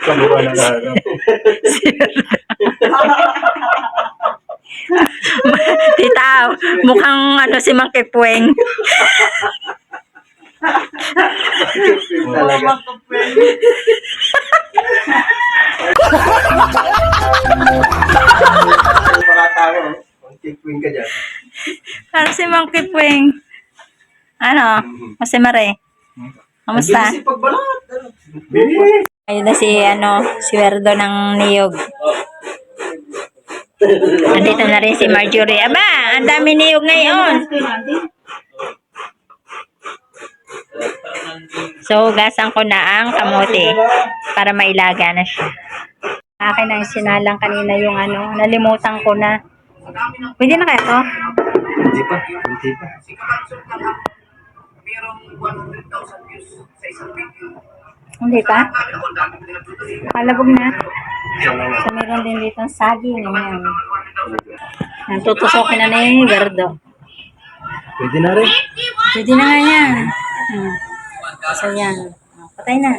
Kamukha na harap. Tita, mukhang ano si Mang Kipweng. Talaga. Mga tao, mag-queen ka dyan. Parang si Mang Kipweng. Ano? Kasi Mare. Kamusta? Bilis pagbalat. Bilis. Ayun na si si Werdo ng niyog. Andito na rin si Marjorie. Aba, ang dami niyog ngayon. So, gasan ko na ang kamote para mailaga na siya. Akin ang sinalang kanina yung nalimutan ko na. Pwede na kaya to? Hindi pa. Hindi pa. Hindi pa? Palabog na. So, meron din dito ang saging. Ayan. Tutusokin na ni Werdo. Pwede na rin. Pwede na nga yan. So, yan. Patay na.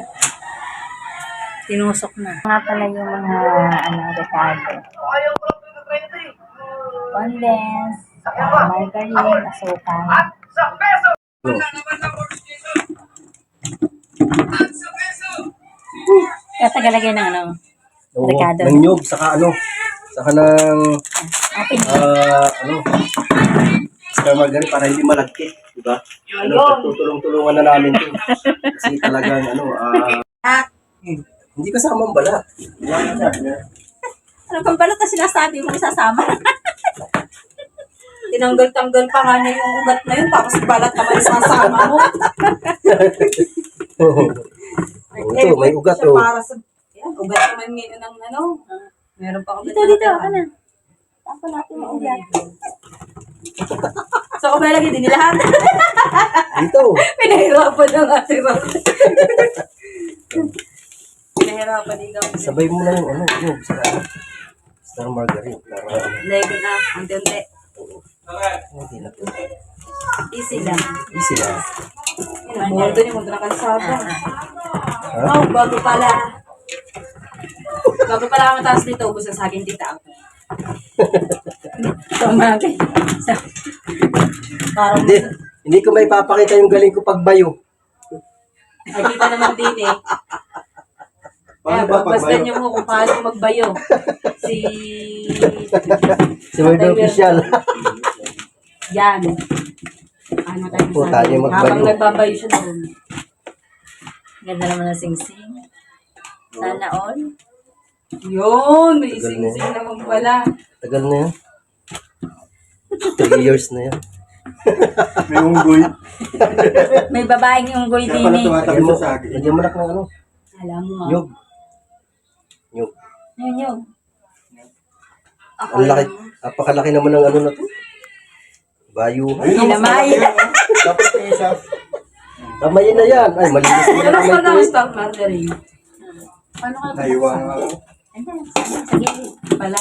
Tinusok na. Nga pala yung mga, rekado. Condense, margarine, asukal. Kaya tagalagay ng rekado. Ng nyog, saka saka ng, sa margarine para hindi malagkit. Diba? Tutulong-tulungan na namin ito. Kasi talagang, hindi kasama ang balat. Ano pang balat na sinasabi mo isasama? Tinanggal-tanggal pa nga na yung ugat na yun, tapos balat naman isasama mo. Ito, may ugat o. Para sa, yan, ugat naman ngayon ng meron pa ugat. Dito, ako na. Ako natin ang ugat. So, kung may lagi din lahat. Dito. Pinahirapan ng ate Ram. Pinahirapan ikaw. Sabay mo lang yung nyog, saka margarine. Lagi na, unti-unti. Hindi na po. Easy lang. Easy lang. Buwan doon yung magkakalsada. Ha? Oh, bago pala. Bago pala ako mataas dito, ubos ang saging tita ako. Tumagi. Parang Hindi ko may papakita yung galing ko pagbayo. ay kita naman din eh. Kaya Paano ba pagbasdan pagbayo? niyo mo kung paano magbayo. Si Si Word Official. Yan. Ano tayo Po, sabi? tayo magbayo. Habang nagbabayo siya doon. Ganda naman ng sing-sing. Sana all. Yun, may Tagal na sing-sing naman pala. Tagal na yan. 3 years na yan. May unggoy. May babaeng unggoy din eh. Lagyan mo na ng Alam mo nga. nyog. Nyog. Yun yun. Ang laki. Napakalaki naman ng na to. Bayuhan. Ilamay. Tamayin na yan. Ay, malinis na Pero kamay pag ko ang eh. stock margarine, paano ka Sige. pala?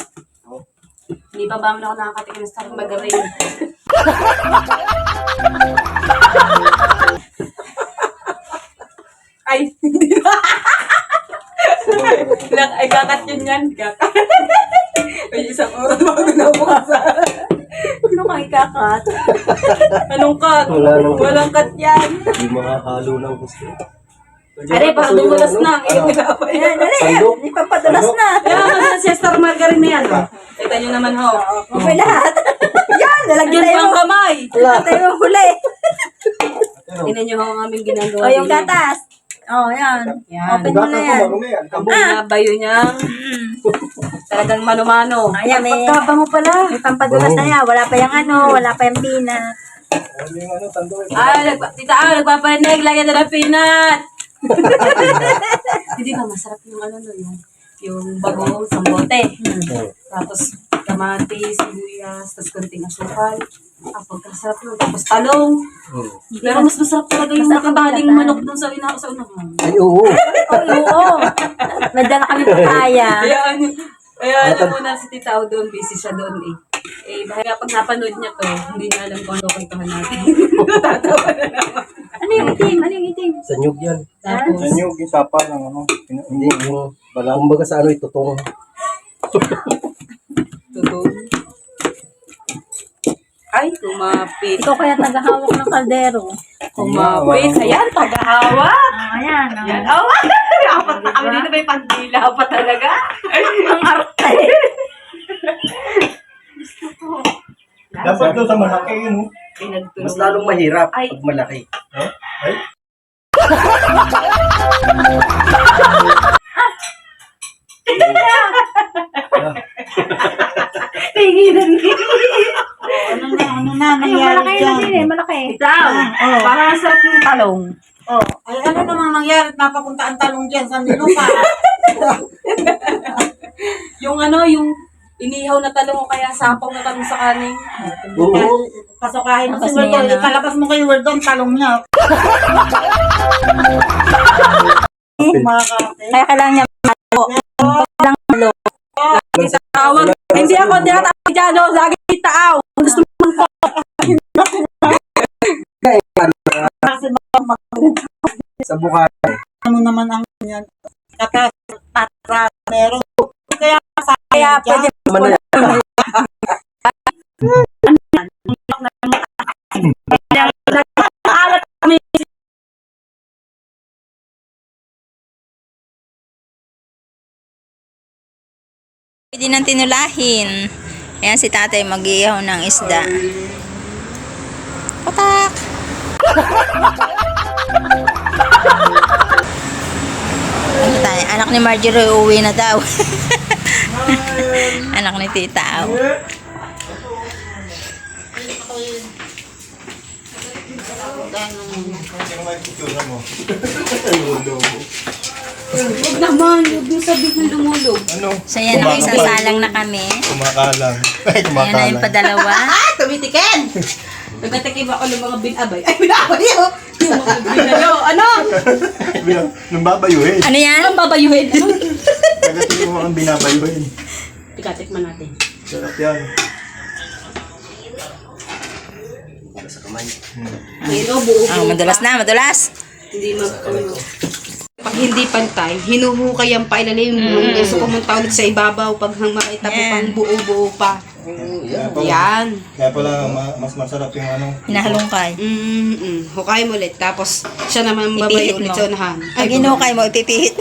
Hindi pa ba ako nakakatikin ng stock margarine? Ay, hindi ba? Ay, kakat yun yan. Kakat. May isang oras bago nabukasan. Ano kang ikakat? Anong cut? Wala nang- Walang cut yan. Hindi makahalo ng gusto. Are, parang dumulas na. Ayan, dali. Sandok. Ipapadulas na. Kaya si Star Margarine na yan. Kita nyo naman ho. Okay lahat. Yan, lalagyan Yan tayo. pang kamay. Lalagyan tayo ang huli. Tingnan nyo ho ang aming ginagawa. O, yung gatas. O, yan. Yan. Open mo na yan. Ang binabayo niyang talagang mano-mano. Ayan, may, Pagkabango pala. may pampadulas na yan. Wala pa yung wala pa yung peanut. Tita, nagpaparinig. Lagyan na ng peanut. Hindi ba masarap yung yung bagong sambote. Tapos kamatis, sibuyas, tapos konting asukal. Pagkasarap yun. Tapos talong. Pero mas masarap talaga yung nakabaling manok dun sa unahan. Ay, oo. Oo. Nadala kami papaya. Kaya alam mo na si Tita O doon, busy siya doon eh. Eh, baka pag napanood niya to, hindi niya alam kung ano kantahan natin. Tatawa na naman. Ano yung itim? Ano yung itim? Sa nyug yan. Tapos, Yan yung isapa ng ano. Hindi, yung kumbaga sa ano, itutong. tutong. Ay, kumapit. Ikaw kaya tagahawak ng kaldero. Kumapit. Ayan, tagahawak. Ayan. Ayan. Oh, apat na kami dito. May pandila pa talaga. Ang arte. Dapat doon sa malaki yun. Oh. Pinagtulong. Mas lalong mahirap Ay. pag malaki. Ay, Tinginan din. Ano na nangyari Malaki dyan? na din eh, malaki. Itaw. Parang sarap yung talong. Oh, ay ano namang nangyari? Napapunta ang talong dyan sa nilupa. Yung ano, yung inihaw na talong o kaya sapaw na talong sa kanin. Oo. Pasokahin mo Tapos si Wordon. may ano? Ikalabas mo kay Wordon, talong niya. Makakate. Kaya kailangan niya Tawag. Hindi ako tinatawag dyan. No? Lagi taaw. Gusto mo po. Kasi Sa buka. ano naman ang yan. Kata, patra, meron. Kaya sa Kaya pwede. Naman na yan. Alat kami. Pwede nang tinulahin. Ayan si tatay mag-iihaw ng isda. Patak! Ano tayo? Anak ni Marjorie uuwi na daw. Anak ni Tita Aw. yung may picture mo. Huwag naman. Huwag yung sabihin lumulog. Ano? So yan ang isang salang na kami. Kumakalang. Ay, Ayan na yung kumakalang. padalawa. tumitikin. Nagkatakim ako ng mga binabay. Ay, binabay yun. Yung mga binayo. Ano? Nung babayuhin. Ano yan? Ang babayuhin. Ano? Nagatingin mo ang binabayuhin. Tikatikman natin. Sarap yan. Sa kamay. Ngayon, oh, buo. Oh, madulas na, madulas. Hindi pag hindi pantay, hinuhukay ang pailalim ng so pumunta ulit sa ibabaw pag makita mo Yan. pang buo-buo pa. Kaya pala, Yan. kaya pala mas masarap yung ano. Hinahalongkay. Hukay mo ulit. Tapos, siya naman babay Ipihit ulit mo. sa unahan. Pag inukay mo, ipipihit.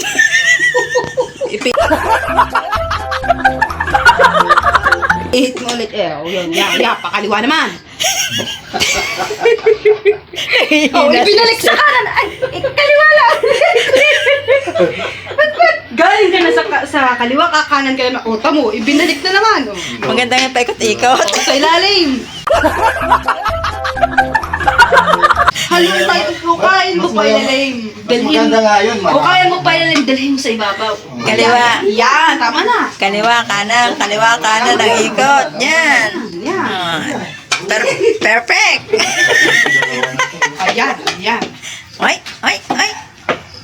Ihit mo ulit. Oh, yun. Ya, pakaliwa naman. Oh, ibinalik sa kanan. Ay, kaliwa lang. Galing ka na sa kaliwa, kakanan ka na. O, tamo, ibinalik na naman. Oh. Maganda nga paikot-ikot. O, sa ilalim. Halika tayo, hukayin mo pa ilalim. Mas maganda nga yun. Hukayin mo pa ilalim, dalhin mo sa ibabaw. Kaliwa. Yan, tama na. Kaliwa, kanan, ang ikot. Yan. Yan. Perfect. Ayan, ayan. Ay, ay, ay.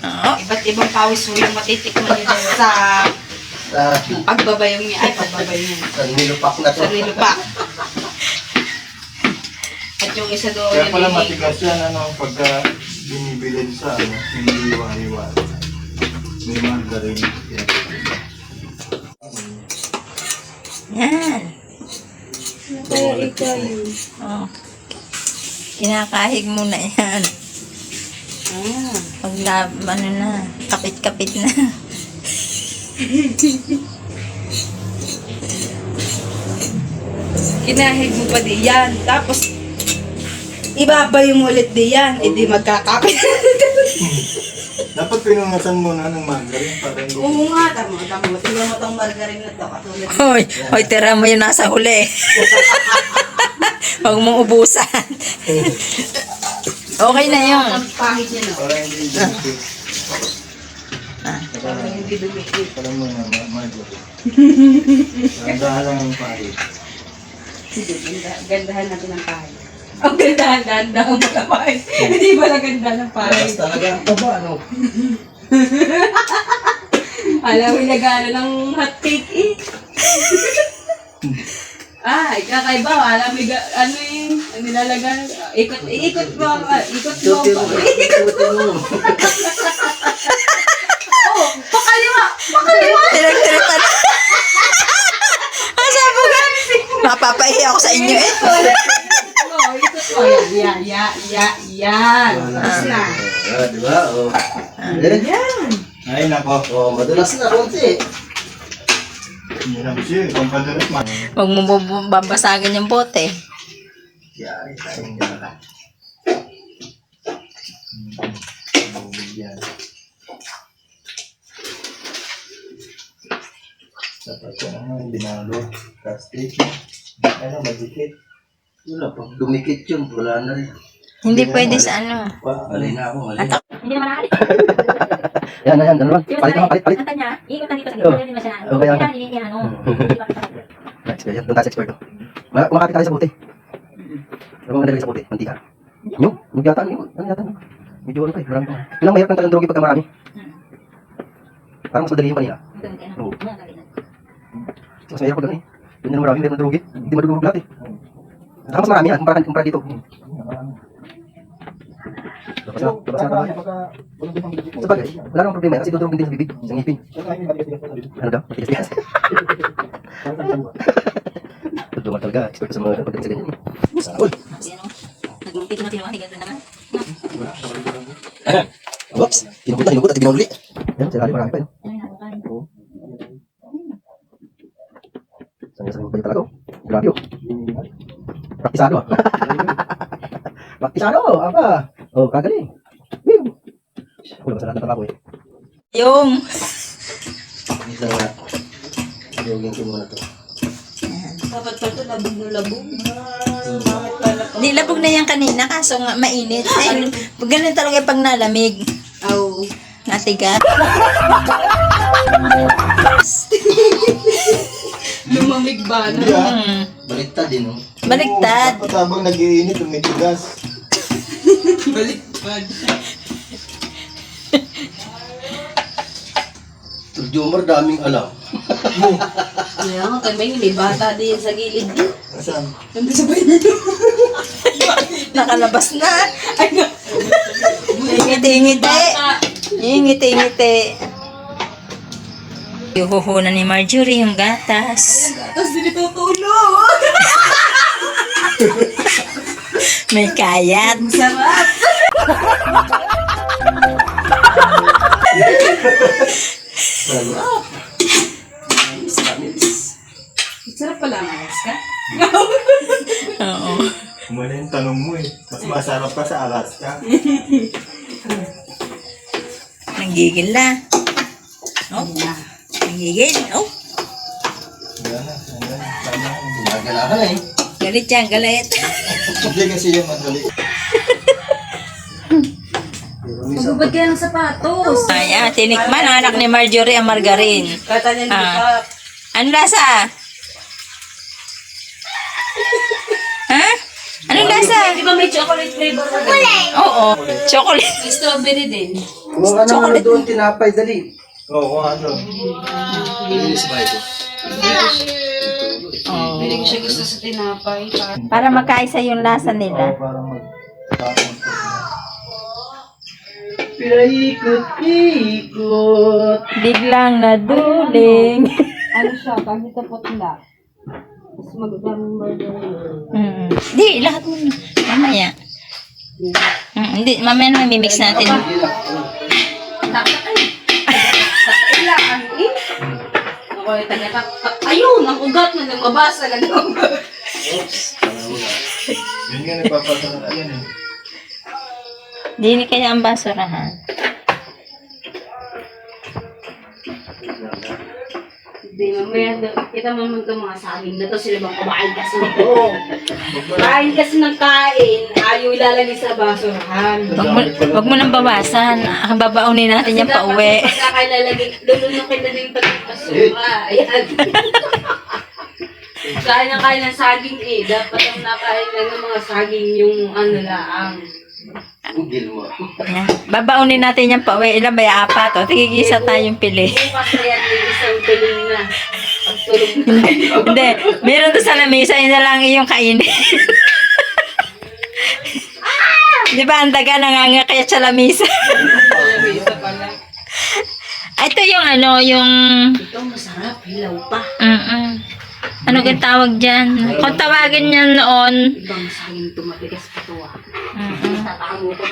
Oo. Iba't ibang pawis mo yung matitikman nyo dyan sa pagbabayong niya. Ay, pagbabayong niya. Sa nilupak na to. Sa nilupa. At yung isa doon, Kaya pala yung matigas yan ano, pagka binibilin sa ano, hindi iwa-iwa. May margarine. Yan. Yan. kaya ikaw yun. Oh. Kinakahig mo na yan. Ah. Pag ano na, kapit-kapit na. Kinahig mo pa di yan. Tapos, ibabayo mo ulit di yan. E di magkakapit. Dapat pinungasan mo na ng margarine para hindi. Oo nga, tama. Tingnan mo itong margarine na ito. Katulad. Hoy, tira mo yun nasa huli. Huwag mong ubusan. Okay na yun. Ang pahit niya, no? Para hindi dumikit. Para hindi dumikit. Para mo na margarine. Tandaan lang ang pahit. Sige, gandahan natin ang pahit. Ang gandahan mo na pahit. Hindi ba na gandahan ng Tapos pahit? talaga ang taba, ano? Alam mo, nagano ng hot cake eh. Ay, kakaiba. Alam mo, ano yung nilalagay? Ikot mo. Tinagtiripan. Ang sabi ko, mapapahiya ako sa inyo eh. Ikot mo. Yan. Tapos na. Di ba? Oh. Ay, nako. Oh, madulas na konti. Hirap siya. Kung padalas man. Huwag mo babasagin yung bote. Yan, sayang nyo na. Yan. Dapat ko naman, binalo. Plastic. Ano, magdikit. Wala, pag dumikit yun, wala na rin. Hindi pwede sa ano. Mali na ako, mali na. Hindi naman nakakali. Yan, dalawa. Palit naman, palit. Ang kanya, ikot lang dito sa gilid, hindi naman siya. Okay, okay. Hindi ano. Hindi pa kita. Expert, doon tayo sa expert. Makapit tayo sa buti. Ano mo nalagay sa buti? Mantika. Yung yata, ano yata? Medyo ano pa eh, marami pa. Yun lang mahirap ng talang drogi pagka marami. Parang mas madali yung kanina. Oo. Mas mahirap pag ano eh. Yun yung marami, meron ng drogi. Hindi madugog lahat eh. Saka mas marami yan, kumpara dito. Tapos na tayo. Sa bagay, wala namang problema yan kasi dudurugin din sa bibig, sa ngipin. Ano daw? Matigas-tigas. Duduman talaga, expert sa mga pagdating sa ganyan. Uy! Naglumpit na tinuwani, gano'n naman. Oops! Kinukot at binuli. Yan, sa lalim marami pa yun. Sanya-sanya pa yun talaga. Grabe oh. Praktisado ah. Praktisado! Aba! Oh, kagaling. Woo! Uy, masarap na tabako eh. Yung. Isa nga. Drogin ko muna to. Dapat pa ito labog na labog. Di labog na yan kanina, kaso nga mainit. Eh, ganun talaga pag nalamig. Oh. Natigas. Lumamig ba na? Baliktad din oh. Baliktad. Dapat habang nag-iinit, tumitigas. Baliktad. Turjumar, daming alam. Kaya nga, kaya may bata din sa gilid din. Saan? Nandun sa bayan nyo. Nakalabas na. Ngiti-ngiti. Ngiti-ngiti. Ihuhunan ni Marjorie yung gatas. Tapos din tutulog. May kayat. Sarap. Sarap pala ang ayos ka. Oo. Kumana yung tanong mo eh. Mas masarap ka sa Alaska. Nanggigil na. Oh. Nanggigil. Oh. Gumagalahan eh. Galit yan, galit. Hindi kasi yung madali. Magbubad ka ng sapatos. Ayan, tinikman ang anak ni Marjorie ang margarine. Kata niya Ah. Ano lasa? Ha? Anong lasa? Di ba may chocolate flavor na gano'n? Oo. Chocolate. May strawberry din. Kung ano doon, tinapay, dali. Oo, ano. Linis ba ito? Hindi ko siya gusto sa tinapay. Para magkaisa yung lasa nila. Parang mag-tapon ko. Pinaikot-ikot. Biglang naduling. Ano siya? Kahit na putla. Tapos magdaming margarine. Di, lahat mo. Mamaya. Hindi, mamaya na mimix natin. Ako yung taga ayun! Ang ugat na lumabas na gano'n. Yun nga, nagpapasarap yan eh. Di kaya ang basurahan. Hindi, mamaya kita mo itong mga saging na to sila bang kumain kasi nito. Kain kasi ng kain, ayaw ilalagay sa basurahan. Wag mo nang bawasan. Ang babaunin natin yung pauwi. Pagkakailalagay, lulunok kita din pagkakasura. Ayan. Kain ng saging eh. Dapat ang nakain lang ng mga saging yung ano laang. Gil mo. Yan. Babaunin natin yung pauwi. Ilan ba yung apat? O, tigigisa tayong pili. Bukas na yan, may isang piling na. Pagtulog na. Hindi. Meron to sa lamesa. Yun na lang yung kainin. Di ba ang daga nangangakit sa lamisa? Lamisa pala. Ito yung ano, yung... Ito masarap, hilaw pa. Ano kang tawag dyan? Kung tawagin niya noon, Ibang saging tumatigas pa to ah. Tatamo ko.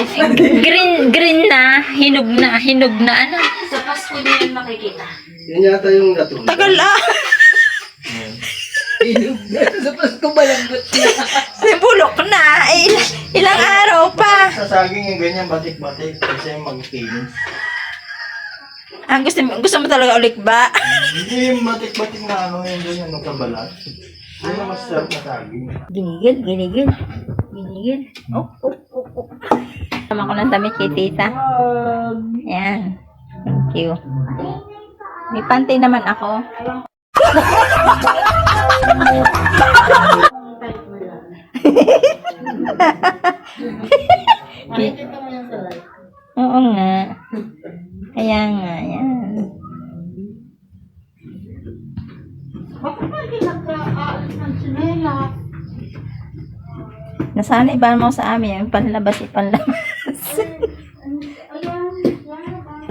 green na, hinog na, ano? Sa Pasko din yan makikita. Yan yata yung latong. Tagal ah! Sa Pasko malambot na. May bulok na, ilang araw pa. Sa saging yung ganyan, batik-batik. Kasi yung mag-kinis. Gusto mo talaga ulit ba? Hindi yung batik-batik na ano yung ganyan, nung kabalat. Yun yung masarap na saging. Ginigil. Tama ko ng damit kay tita. Yan. Thank you. May panty naman ako. Oo nga. Kaya nga, yan. Nasanay ba mo sa amin? Yung panlabas.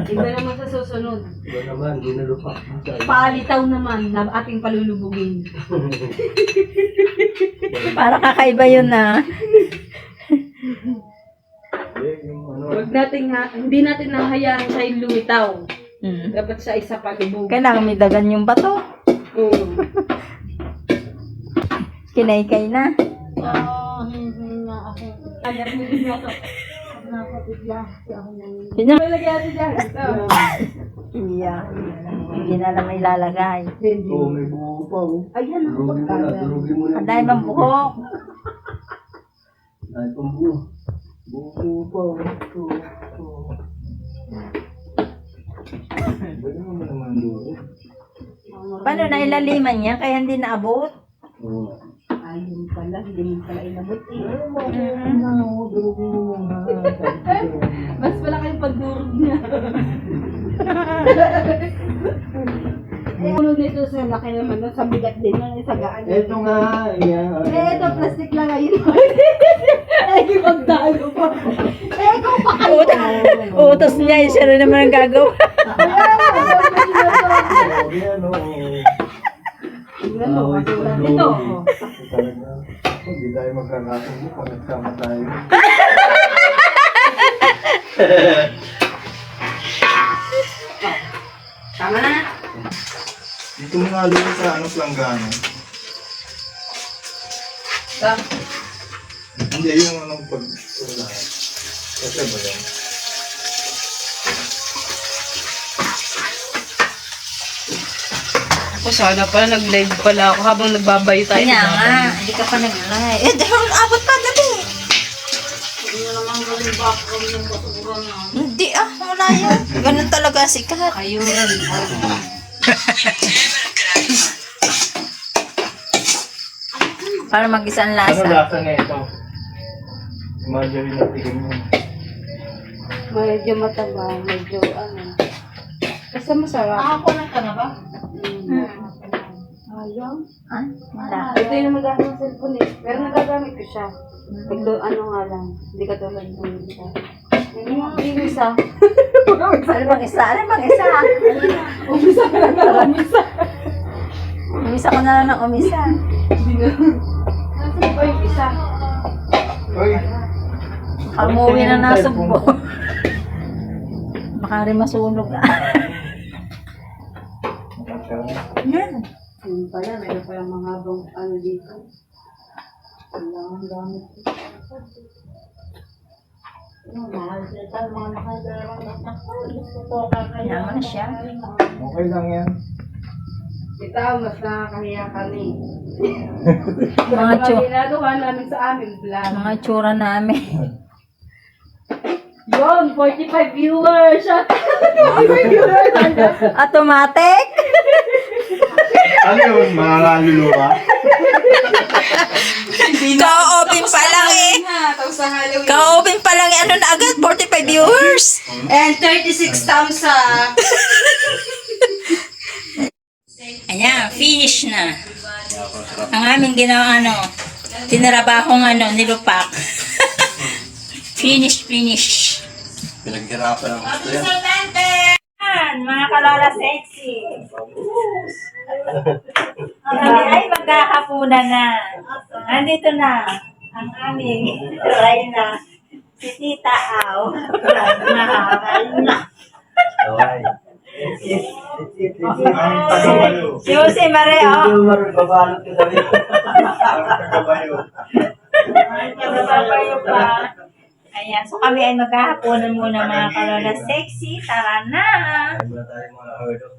Iba naman sa susunod. Iba naman, di na lupa. Palitaw naman na ating palulubugin. Para kakaiba yun na. Yung ano, Huwag natin hindi natin nahayaan siya yung lumitaw. Hmm. Dapat siya isa palubog. Kailangan may dagan yung bato. Kinaykay na. Pinang Malagay natin dyan. iya. Hindi na lang may lalagay. Oo, may buho pa. Oh. Ayan ako. Durugin mo na. Ang dahil mang buhok. Ay, pang buho. Buho pa. Oh. pwede mo naman doon. Paano na ilaliman niya kaya hindi naabot? Oo. Ayun pala, hindi mo pala inabot eh. Durugin mo muna. Mas pala kayong pagdurog niya. Ulo nito sa laki naman, sa bigat din ng isagaan. Ito nga, yan. Ito, plastic lang ngayon. Eh, magdalo pa. Eh, ikaw pa kayo. Utos niya, siya rin naman ang gagawa. Yan, oo. Tingnan mo, katulad nito. Talaga. Hindi tayo magkakasundo pag nagsama tayo. Tama na. Dito mo nga doon sa ano, planggano. Hindi, yung anong pag-ulayan. Kasi ba yan? Ako sana pala nag-live pala ako habang nagbabayo tayo. Kaya nga, hindi ka pa nag-live. Eh, dahil abot pa dali. Hindi mo naman gawin background ng basura na. Hindi wala yan. Ganun talaga sikat. Kayo rin. Para mag-isa ang Ano lasa. lasa na ito? Marjorie na tigil mo. Medyo mataba, medyo ano. Basta masarap. ka na ba? Ayaw. Ah, wala. Ito yung nagagamit ng cellphone eh. Pero nagagamit ko siya. Ito, ano nga lang. Hindi ka tulad ng isa. Yung isa. Ano bang isa? Umisa ka lang na umisa. Umisa ko na lang ng umisa. Hindi na. Nasaan pa yung isa? Uy! Umuwi na nasugbo. Baka rin masunog. Yan. Yun pala, mayroon pa yung mga habang ano dito. Ang gamit ko. Yaman siya. Okay lang yan. Ito, mas nakakahiya kami. Mga Mga ginagawa namin sa amin, vlog. Mga tsura namin. Yun, 45 viewers! 45 viewers! Automatic? Ano yun? Mga kaluluwa? Ka-open pa lang eh. Tapos sa Halloween. Ka-open pa lang eh. Ano na agad? 45 viewers? And 36,000. Ayan, finish na. Ang aming ginawa tinarabahong nilupak. Finish. Pinaghirapan ang gusto yan. Yan, mga kalola sexy. Kami ay magkakapunan na. Nandito na ang aming Reyna. Si Tita Au. Reyna. Okay. Si Jose Mareo. Kababayo pa. Ayan, so kami ay maghahaponan muna mga kalola sexy. Tara na! Kain muna tayo mga hurdo.